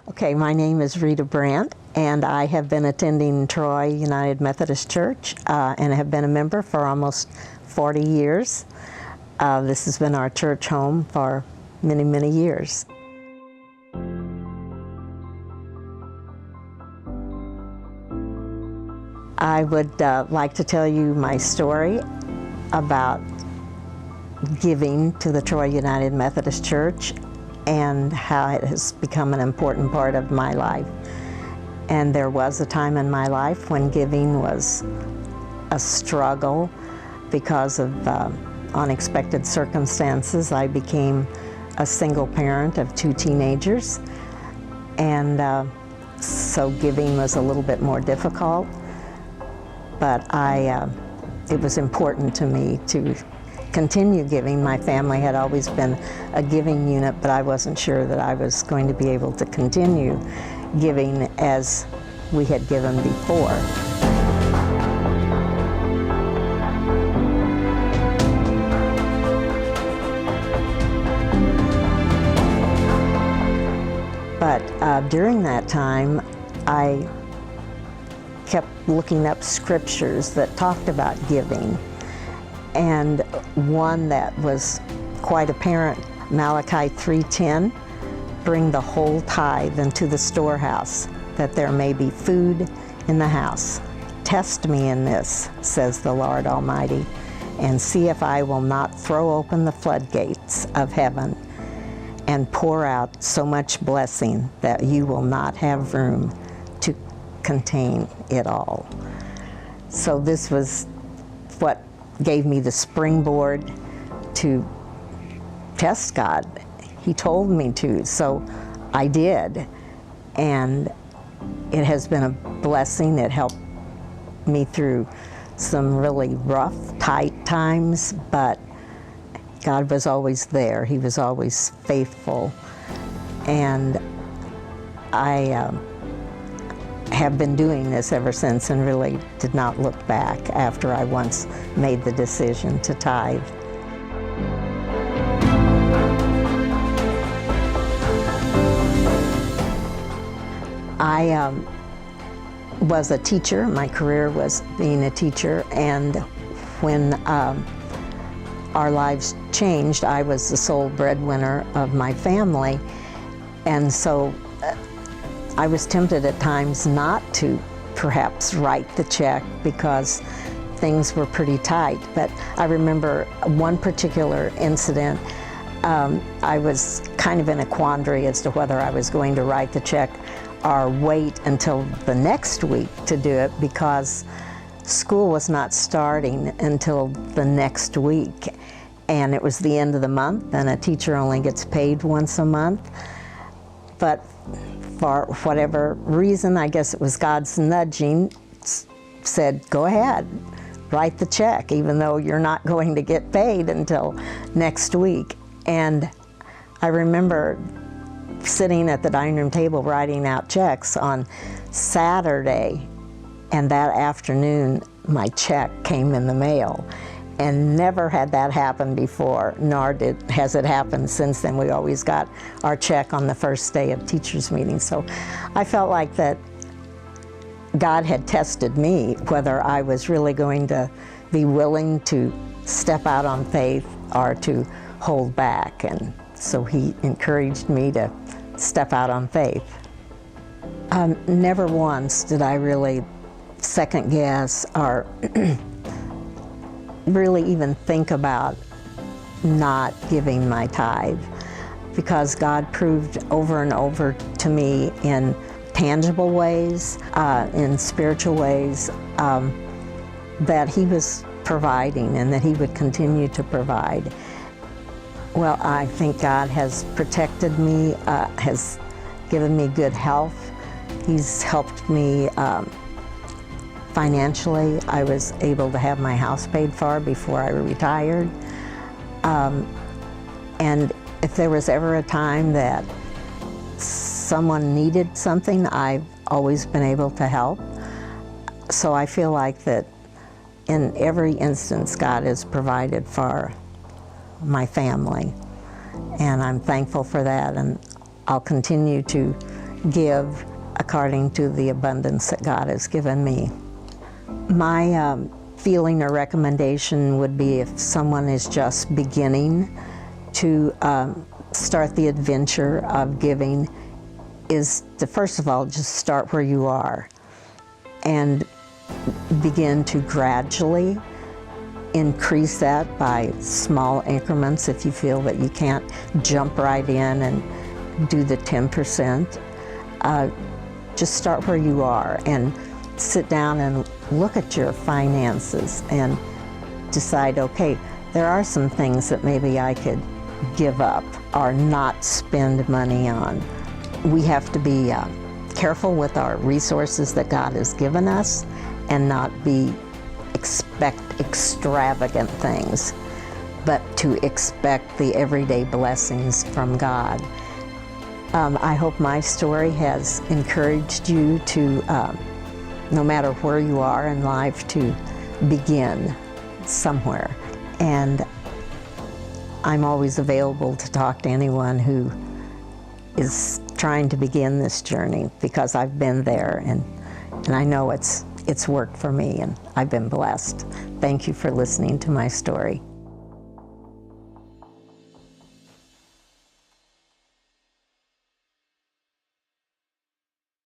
Okay, my name is Rita Brandt, and I have been attending Troy United Methodist Church and have been a member for almost 40 years. This has been our church home for many, many years. I would like to tell you my story about giving to the Troy United Methodist Church and how it has become an important part of my life. And there was a time in my life when giving was a struggle because of unexpected circumstances. I became a single parent of 2 teenagers, and so giving was a little bit more difficult. But it was important to me to continue giving. My family had always been a giving unit, but I wasn't sure that I was going to be able to continue giving as we had given before. But during that time, I kept looking up scriptures that talked about giving. And one that was quite apparent, Malachi 3:10, bring the whole tithe into the storehouse, that there may be food in the house. Test me in this, says the Lord Almighty, and see if I will not throw open the floodgates of heaven and pour out so much blessing that you will not have room to contain it all. So this was what gave me the springboard to test God. He told me to, so I did. And it has been a blessing. It helped me through some really rough, tight times, but God was always there. He was always faithful. And I have been doing this ever since and really did not look back after I once made the decision to tithe. I was a teacher. My career was being a teacher, and when our lives changed, I was the sole breadwinner of my family, and so I was tempted at times not to perhaps write the check because things were pretty tight. But I remember one particular incident. I was kind of in a quandary as to whether I was going to write the check or wait until the next week to do it, because school was not starting until the next week. And it was the end of the month, and a teacher only gets paid once a month. But for whatever reason, I guess it was God's nudging, said, go ahead, write the check, even though you're not going to get paid until next week. And I remember sitting at the dining room table writing out checks on Saturday, and that afternoon my check came in the mail. And never had that happened before, nor has it happened since then. We always got our check on the first day of teachers' meeting. So I felt like that God had tested me, whether I was really going to be willing to step out on faith or to hold back. And so He encouraged me to step out on faith. Never once did I really second guess or really even think about not giving my tithe, because God proved over and over to me in tangible ways, in spiritual ways, that He was providing and that He would continue to provide. Well, I think God has protected me, has given me good health. He's helped me financially. I was able to have my house paid for before I retired. And if there was ever a time that someone needed something, I've always been able to help. So I feel like that in every instance, God has provided for my family. And I'm thankful for that, and I'll continue to give according to the abundance that God has given me. My feeling or recommendation would be, if someone is just beginning to start the adventure of giving, is to first of all just start where you are and begin to gradually increase that by small increments. If you feel that you can't jump right in and do the 10%, just start where you are and sit down and look at your finances and decide, okay, there are some things that maybe I could give up or not spend money on. We have to be careful with our resources that God has given us and not expect extravagant things, but to expect the everyday blessings from God. I hope my story has encouraged you to, no matter where you are in life, to begin somewhere. And I'm always available to talk to anyone who is trying to begin this journey, because I've been there and I know it's worked for me and I've been blessed. Thank you for listening to my story.